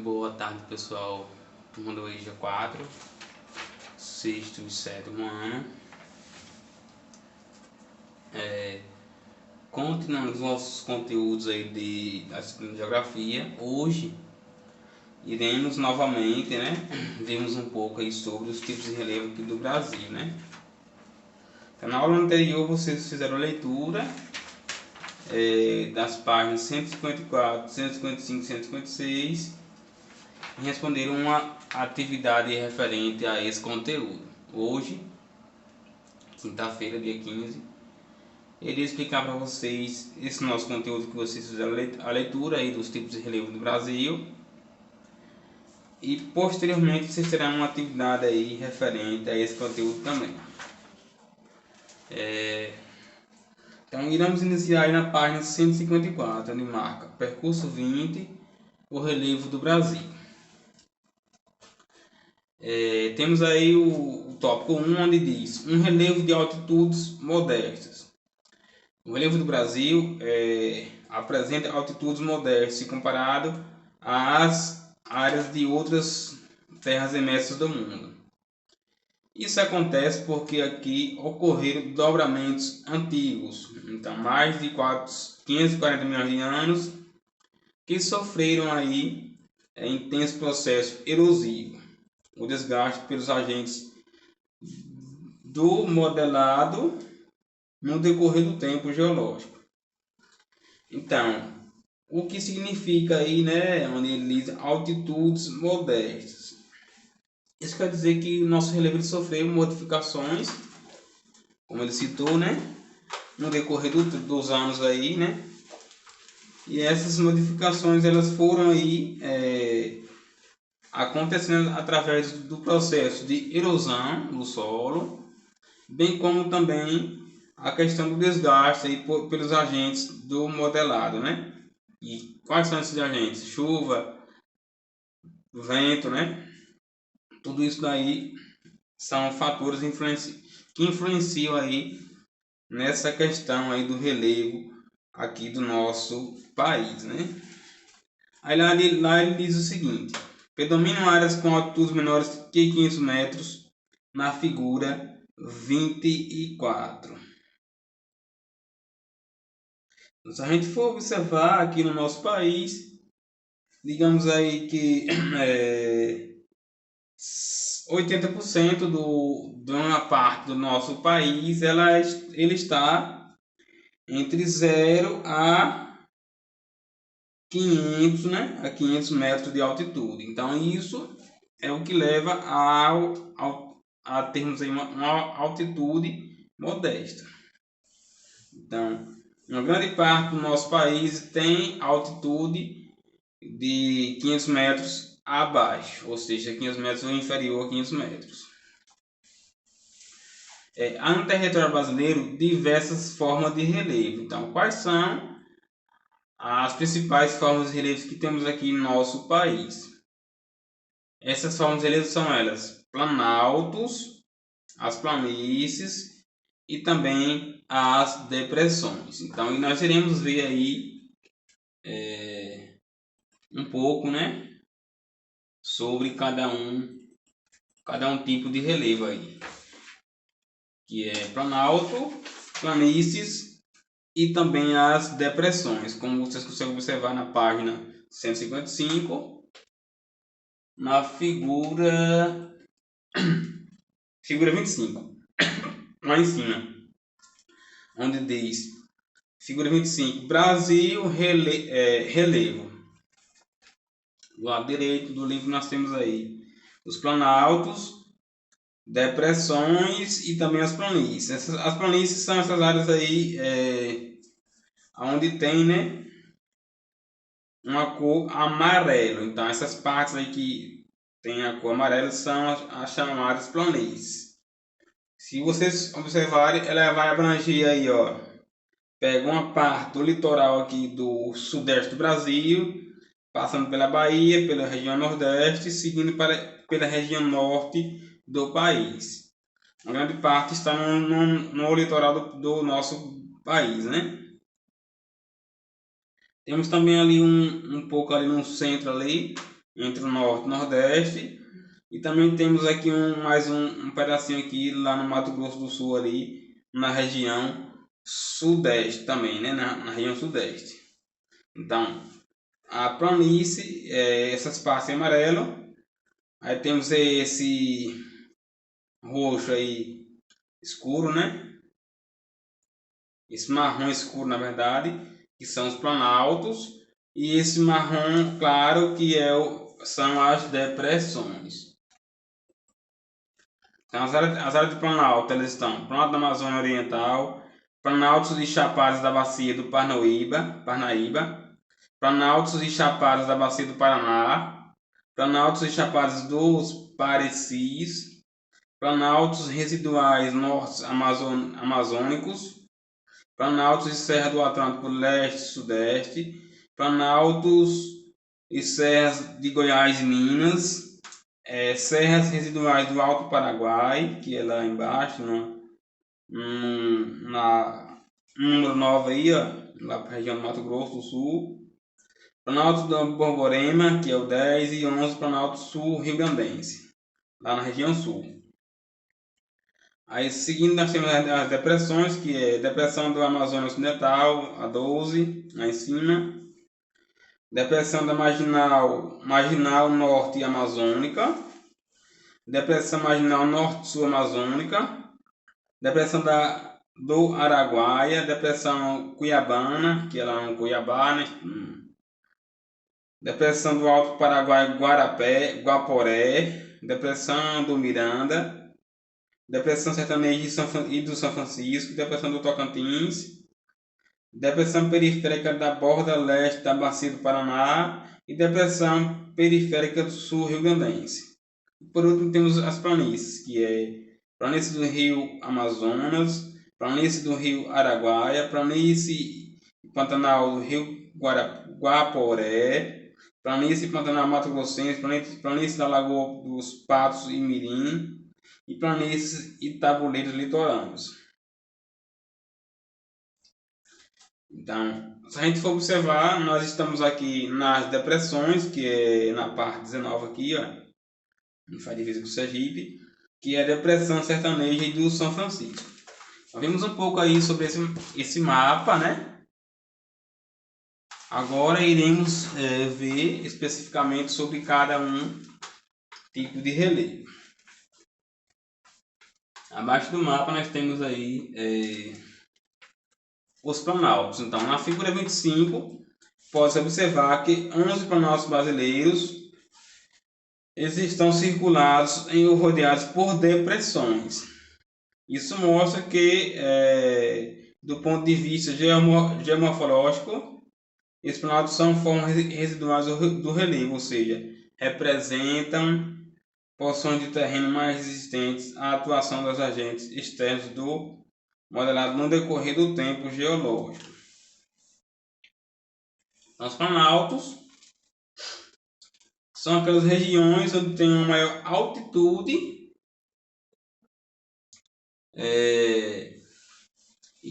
boa tarde, pessoal. Turma do EJA 4, sexto e sétimo ano. Continuando os nossos conteúdos aí da disciplina de Geografia. Hoje iremos novamente, vermos um pouco aí sobre os tipos de relevo aqui do Brasil, Então, na aula anterior vocês fizeram a leitura das páginas 154, 155 e 156 e responderam uma atividade referente a esse conteúdo. Hoje, quinta-feira, dia 15, eu iria explicar para vocês esse nosso conteúdo que vocês fizeram a leitura aí dos tipos de relevo do Brasil, e posteriormente vocês terão uma atividade aí referente a esse conteúdo também. Então iremos iniciar aí na página 154, onde marca percurso 20, o relevo do Brasil. Temos aí o tópico 1, onde diz um relevo de altitudes modestas. O relevo do Brasil apresenta altitudes modestas se comparado às áreas de outras terras emersas do mundo. Isso acontece porque aqui ocorreram dobramentos antigos, então mais de 540 milhões de anos, que sofreram aí intenso processo erosivo, o desgaste pelos agentes do modelado no decorrer do tempo geológico. Então, o que significa aí, onde ele diz altitudes modestas? Isso quer dizer que o nosso relevo sofreu modificações, como ele citou, no decorrer dos anos aí, E essas modificações elas foram aí acontecendo através do processo de erosão do solo, bem como também a questão do desgaste aí pelos agentes do modelado, E quais são esses agentes? Chuva, vento, Tudo isso daí são fatores que influenciam aí nessa questão aí do relevo aqui do nosso país, Aí lá ele diz o seguinte: predominam áreas com altitudes menores que 500 metros na figura 24. Se a gente for observar aqui no nosso país, digamos aí que 80% de uma parte do nosso país ele está entre 0 a 500, a 500 metros de altitude. Então isso é o que leva a termos aí uma altitude modesta. Então, uma grande parte do nosso país tem altitude de 500 metros abaixo, ou seja, 500 metros ou inferior a 500 metros. Há no território brasileiro diversas formas de relevo. Então, quais são as principais formas de relevo que temos aqui no nosso país? Essas formas de relevo são elas: planaltos, as planícies e também as depressões. Então, nós iremos ver aí um pouco, sobre cada um tipo de relevo aí, que é planalto, planícies e também as depressões, como vocês conseguem observar na página 155, na figura 25, lá em cima, onde diz figura 25, Brasil, relevo. Do lado direito do livro nós temos aí os planaltos, depressões e também as planícies. As planícies são essas áreas aí onde tem uma cor amarela. Então essas partes aí que tem a cor amarela são as chamadas planícies. Se vocês observarem, ela vai abranger aí, pega uma parte do litoral aqui do sudeste do Brasil, passando pela Bahia, pela região nordeste, seguindo pela região norte do país. A grande parte está no litoral do nosso país, Temos também ali um pouco ali no centro ali, entre o norte e o nordeste. E também temos aqui mais um pedacinho aqui lá no Mato Grosso do Sul ali, na região sudeste também, né? Na região sudeste. Então, a planície, essas partes em amarelo. Aí temos esse roxo aí escuro, né? Esse marrom escuro, na verdade, que são os planaltos. E esse marrom claro, que são as depressões. Então, as áreas de planalto, elas estão Planalto da Amazônia Oriental, Planaltos e Chapadas da Bacia do Parnaíba, Planaltos e Chapadas da Bacia do Paraná, Planaltos e Chapadas dos Parecis, Planaltos residuais norte amazônicos, Planaltos e Serra do Atlântico Leste e Sudeste, Planaltos e Serras de Goiás e Minas, serras residuais do Alto Paraguai, que é lá embaixo, na número 9 aí, ó, lá para a região do Mato Grosso do Sul. Planalto do Borborema, que é o 10, e 11 Planalto Sul Rio Grandense, lá na região sul. Aí seguindo nós temos as depressões, que é depressão do Amazonas Ocidental, a 12, lá em cima. Depressão da Marginal Norte Amazônica. Depressão Marginal Norte-Sul Amazônica. Depressão do Araguaia. Depressão Cuiabana, que é lá no Cuiabá, né? Depressão do Alto Paraguai Guaporé. Depressão do Miranda. Depressão Sertaneja e do São Francisco. Depressão do Tocantins. Depressão periférica da borda leste da Bacia do Paraná e depressão periférica do sul rio-grandense. Por último, temos as planícies, que é planície do rio Amazonas, planície do rio Araguaia, planície Pantanal do rio Guaporé, planície Pantanal Mato Grossense, planície da Lagoa dos Patos e Mirim e planícies e tabuleiros litorâneos. Então, se a gente for observar, nós estamos aqui nas depressões, que é na parte 19 aqui, ó, que faz divisa com o Sergipe, que é a depressão sertaneja e do São Francisco. Então, vimos um pouco aí sobre esse mapa, né? Agora iremos ver especificamente sobre cada tipo de relevo. Abaixo do mapa nós temos aí os planaltos. Então, na figura 25, pode-se observar que 11 planaltos brasileiros eles estão circulados e rodeados por depressões. Isso mostra que, do ponto de vista geomorfológico, esses planaltos são formas residuais do relevo, ou seja, representam porções de terreno mais resistentes à atuação dos agentes externos do modelado no decorrer do tempo geológico. Os planaltos são aquelas regiões onde tem uma maior altitude e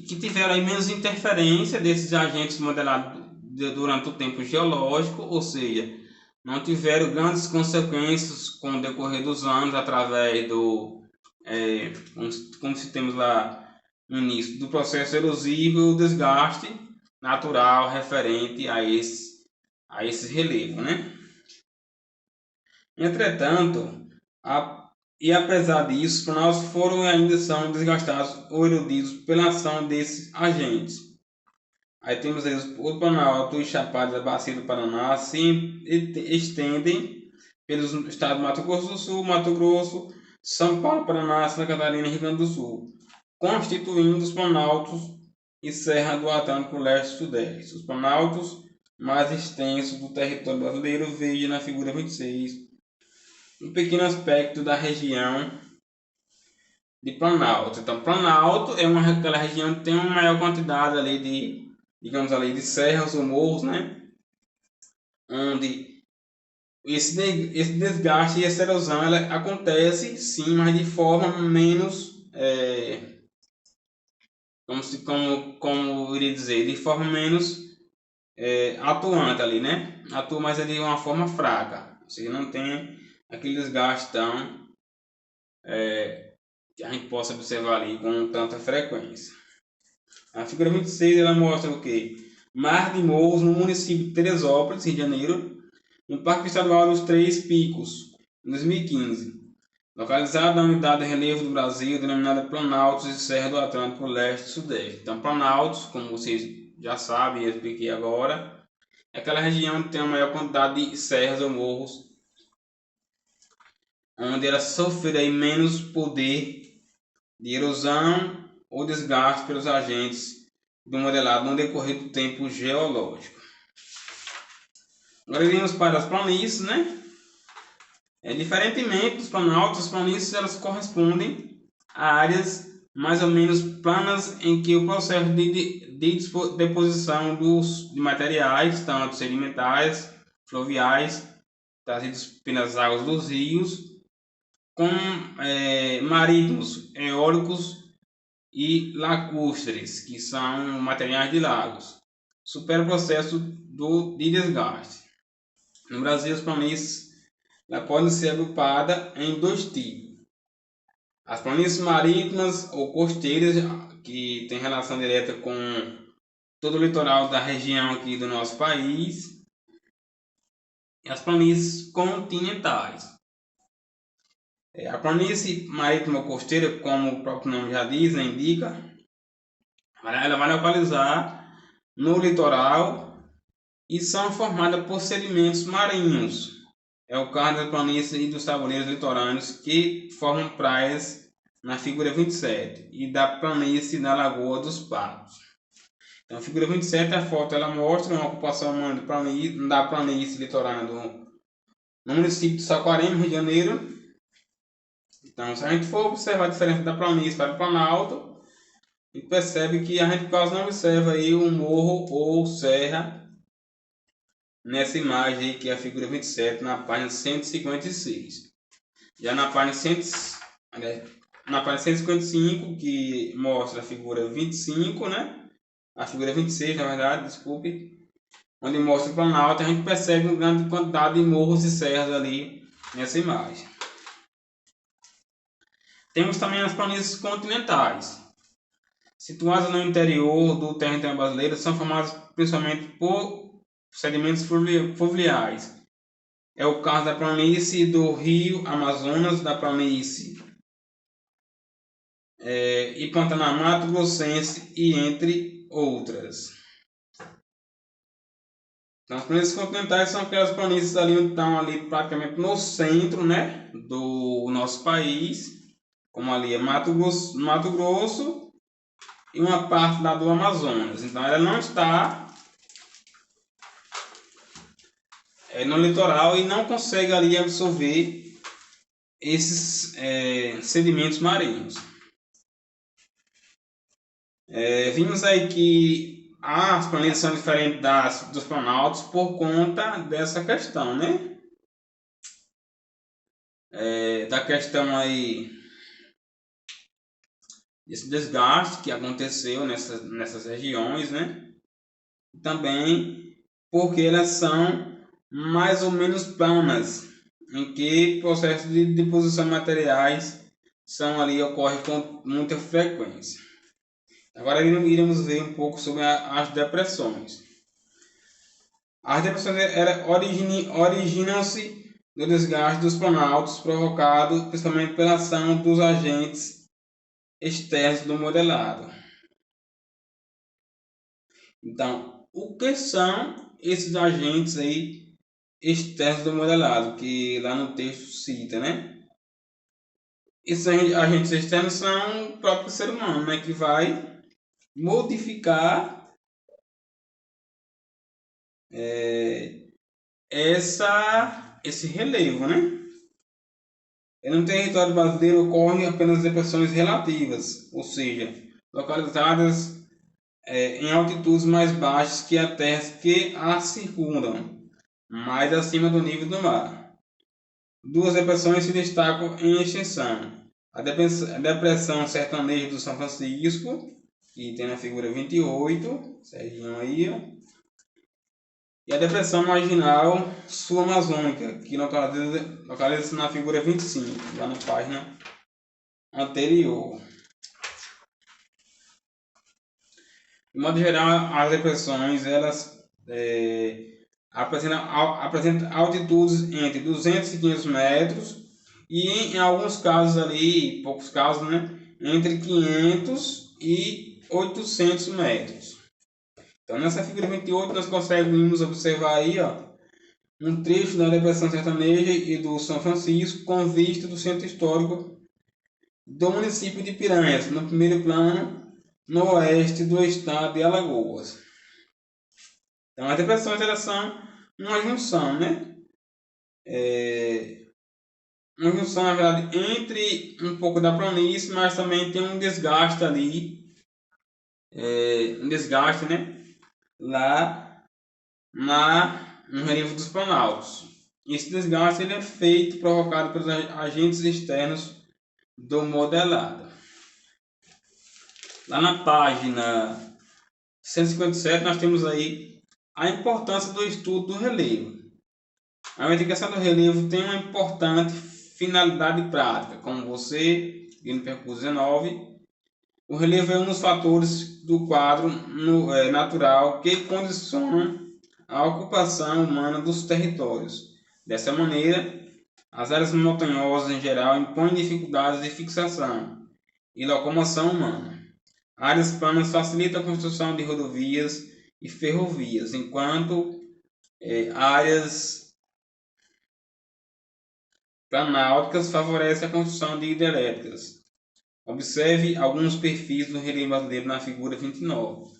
que tiveram aí menos interferência desses agentes modelados durante o tempo geológico, ou seja, não tiveram grandes consequências com o decorrer dos anos através como se temos lá no início, do processo erosivo e o desgaste natural referente a esse relevo, né? Entretanto, apesar disso, os planaltos foram e ainda são desgastados ou erodidos pela ação desses agentes. Aí temos aí o Planalto e Chapada da Bacia do Paraná se estendem pelos estados do Mato Grosso do Sul, Mato Grosso, São Paulo, Paraná, Santa Catarina e Rio Grande do Sul, constituindo os planaltos e Serra do Atlântico Leste e Sudeste. Os planaltos mais extensos do território brasileiro, veja na figura 26, um pequeno aspecto da região de Planalto. Então, Planalto é aquela região que tem uma maior quantidade ali de serras ou morros, né? Onde esse desgaste e essa erosão ela acontece sim, mas de forma menos como eu iria dizer, de forma menos atuante ali, né? Atua, mas é de uma forma fraca, ou seja, não tem aquele desgaste tão que a gente possa observar ali com tanta frequência. A figura 26 ela mostra o que? Mar de Morros no município de Teresópolis, Rio de Janeiro, no Parque Estadual dos Três Picos, em 2015. Localizado na unidade de relevo do Brasil, denominada Planaltos e Serra do Atlântico Leste e Sudeste. Então, Planaltos, como vocês já sabem, eu expliquei agora, é aquela região que tem a maior quantidade de serras ou morros, onde ela sofre menos poder de erosão ou desgaste pelos agentes do modelado no decorrer do tempo geológico. Agora iremos para as planícies, né? Diferentemente dos planaltos, as planícies elas correspondem a áreas mais ou menos planas em que o processo de deposição de materiais, tanto sedimentares, fluviais, trazidos pelas águas dos rios, com marítimos, eólicos e lacustres, que são materiais de lagos, supera o processo de desgaste. No Brasil, as planícies podem ser agrupadas em dois tipos. As planícies marítimas ou costeiras, que tem relação direta com todo o litoral da região aqui do nosso país, e as planícies continentais. A planície marítima ou costeira, como o próprio nome já diz, né, indica, ela vai localizar no litoral e são formadas por sedimentos marinhos. É o caso da planície e dos tabuleiros litorâneos que formam praias na figura 27 e da planície da Lagoa dos Patos. Então, a figura 27, a foto ela mostra uma ocupação humana da planície litorânea no município de Saquarema, Rio de Janeiro. Então, se a gente for observar a diferença da planície para o Planalto, a gente percebe que a gente quase não observa aí um morro ou serra nessa imagem aí, que é a figura 27, na página 156. Já na página 155, que mostra a figura 25, né? A figura 26, na verdade, desculpe, onde mostra o Planalto, a gente percebe uma grande quantidade de morros e serras ali nessa imagem. Temos também as planícies continentais, situadas no interior do território brasileiro, são formadas principalmente por sedimentos fluviais. É o caso da planície do Rio Amazonas, da planície e Pantanal Mato Grossense, e entre outras. Então, as planícies continentais são aquelas planícies ali que estão ali praticamente no centro, né, do nosso país, como ali é Mato Grosso e uma parte lá do Amazonas. Então, ela não está no litoral e não consegue ali absorver esses sedimentos marinhos. Vimos aí que as planícies são diferentes dos planaltos por conta dessa questão, né? Da questão aí desse desgaste que aconteceu nessas regiões, né? Também porque elas são mais ou menos planas, em que processos de deposição de materiais ocorrem com muita frequência. Agora iremos ver um pouco sobre as depressões. As depressões originam-se do desgaste dos planaltos provocado principalmente pela ação dos agentes externos do modelado. Então, o que são esses agentes aí externos do modelado, que lá no texto cita, né? Esses agentes externos são o próprio ser humano, né, que vai modificar esse relevo, né? No território brasileiro ocorrem apenas depressões relativas, ou seja, localizadas em altitudes mais baixas que as terras que a circundam, mais acima do nível do mar. Duas depressões se destacam em extensão. A depressão sertaneja do São Francisco, que tem na figura 28, Serginho aí, ó. e a depressão marginal sul-amazônica, que localiza-se na figura 25, lá na página anterior. De modo geral, as depressões elas apresentam altitudes entre 200 e 500 metros e em alguns casos ali, poucos casos, né, entre 500 e 800 metros. Então nessa figura 28 nós conseguimos observar aí, ó, um trecho da Depressão Sertaneja e do São Francisco com vista do centro histórico do município de Piranhas, no primeiro plano, no oeste do estado de Alagoas. Então as depressões elas são uma junção, né? Uma junção, na verdade, entre um pouco da planície, mas também tem um desgaste ali, um desgaste, né? Lá no relevo dos planaltos. Esse desgaste ele é feito, provocado pelos agentes externos do modelado. Lá na página 157 nós temos aí a importância do estudo do relevo. A investigação do relevo tem uma importante finalidade prática, como você viu no percurso 19. O relevo é um dos fatores do quadro natural que condiciona a ocupação humana dos territórios. Dessa maneira, as áreas montanhosas em geral impõem dificuldades de fixação e locomoção humana. Áreas planas facilitam a construção de rodovias e ferrovias, enquanto áreas planálticas favorecem a construção de hidrelétricas. Observe alguns perfis do relevo brasileiro na figura 29.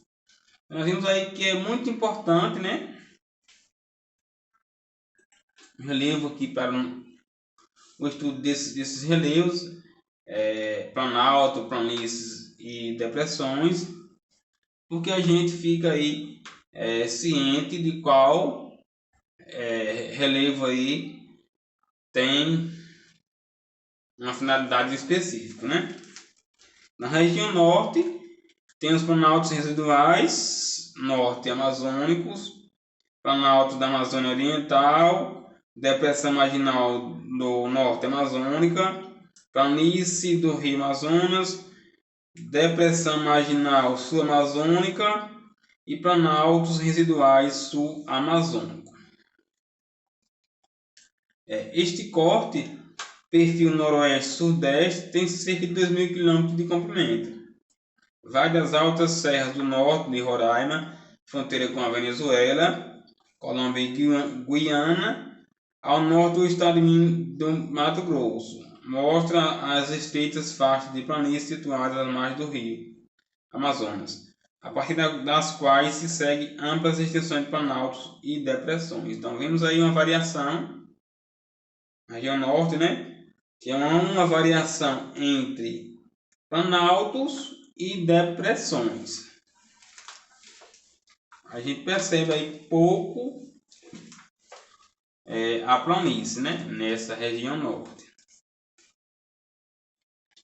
Nós vimos aí que é muito importante, né? O relevo aqui para o estudo desses relevos, planalto, planícies e depressões, porque a gente fica aí ciente de qual relevo aí tem uma finalidade específica, né? Na região norte tem os planaltos residuais, norte amazônicos, planalto da Amazônia Oriental, depressão marginal do norte amazônica, planície do Rio Amazonas, depressão marginal sul-amazônica e planaltos residuais sul-amazônico. Este corte, perfil noroeste-sudeste, tem cerca de 2.000 km de comprimento. Vai das altas serras do norte de Roraima, fronteira com a Venezuela, Colômbia e Guiana, ao norte do estado do Mato Grosso. Mostra as estreitas faixas de planície situadas às margens do rio Amazonas, a partir das quais se seguem amplas extensões de planaltos e depressões. Então vemos aí uma variação na região norte, né? Que é uma variação entre planaltos e depressões. A gente percebe aí pouco a planície, né? Nessa região norte.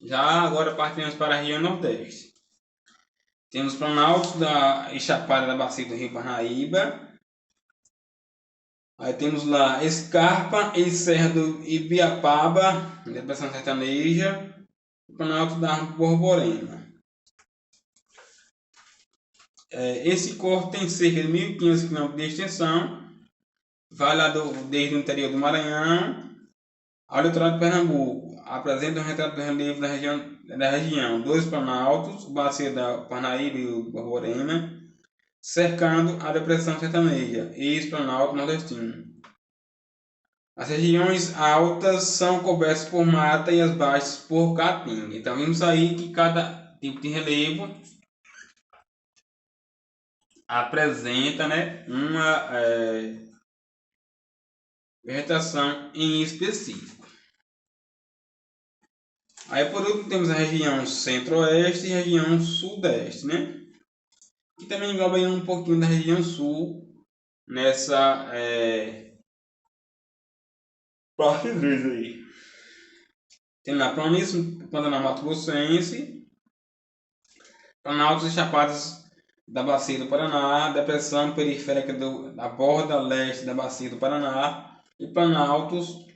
Já agora partimos para a região nordeste. Temos planaltos da Chapada da Bacia do Rio Parnaíba. Aí temos lá Escarpa e Serra do Ibiapaba, depressão sertaneja, o planalto da Borborema. Esse corte tem cerca de 1.500 km de extensão, vai lá desde o interior do Maranhão ao litoral de Pernambuco. Apresenta um retrato do relevo da região, dois planaltos, o Bacia da Parnaíba e o Borborema, cercando a depressão sertaneja e o planalto nordestino. As regiões altas são cobertas por mata e as baixas por caatinga. Então vimos aí que cada tipo de relevo apresenta, né, uma vegetação em específico. Aí por último temos a região centro-oeste e a região sudeste, né? Que também engloba aí um pouquinho da região sul nessa parte 2 aí. Tem na planície Pantanal Mato Grossense, planaltos e chapadas da Bacia do Paraná, depressão periférica da borda leste da Bacia do Paraná e planaltos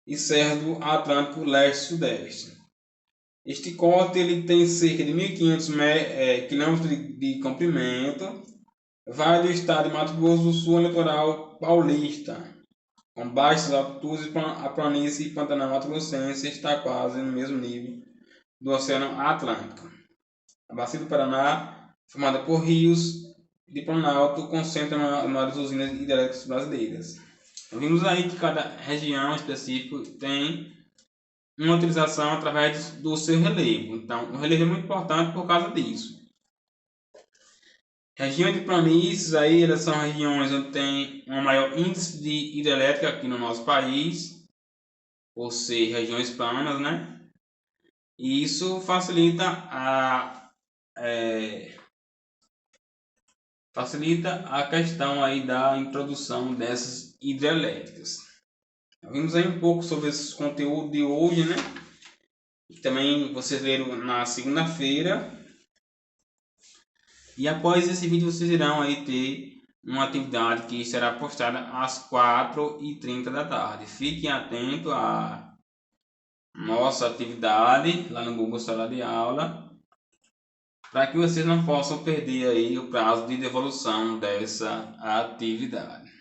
e Serra do Atlântico Leste-Sudeste. Este corte ele tem cerca de 1.500 km de comprimento, vai do estado de Mato Grosso do Sul ao litoral paulista, com baixas altitudes, a planície Pantanal Mato Grossense está quase no mesmo nível do Oceano Atlântico. A Bacia do Paraná, formada por rios de planalto, concentra as maiores usinas hidrelétricas brasileiras. Vimos aí que cada região específica tem uma utilização através do seu relevo. Então, o relevo é muito importante por causa disso. Regiões de planícies, aí, elas são regiões onde tem um maior índice de hidrelétrica aqui no nosso país, ou seja, regiões planas, né? E isso facilita a questão aí da introdução dessas hidrelétricas. Vimos aí um pouco sobre esse conteúdo de hoje, né? Que também vocês leram na segunda-feira. E após esse vídeo vocês irão aí ter uma atividade que será postada às 4h30 da tarde. Fiquem atentos à nossa atividade lá no Google Sala de Aula, para que vocês não possam perder aí o prazo de devolução dessa atividade.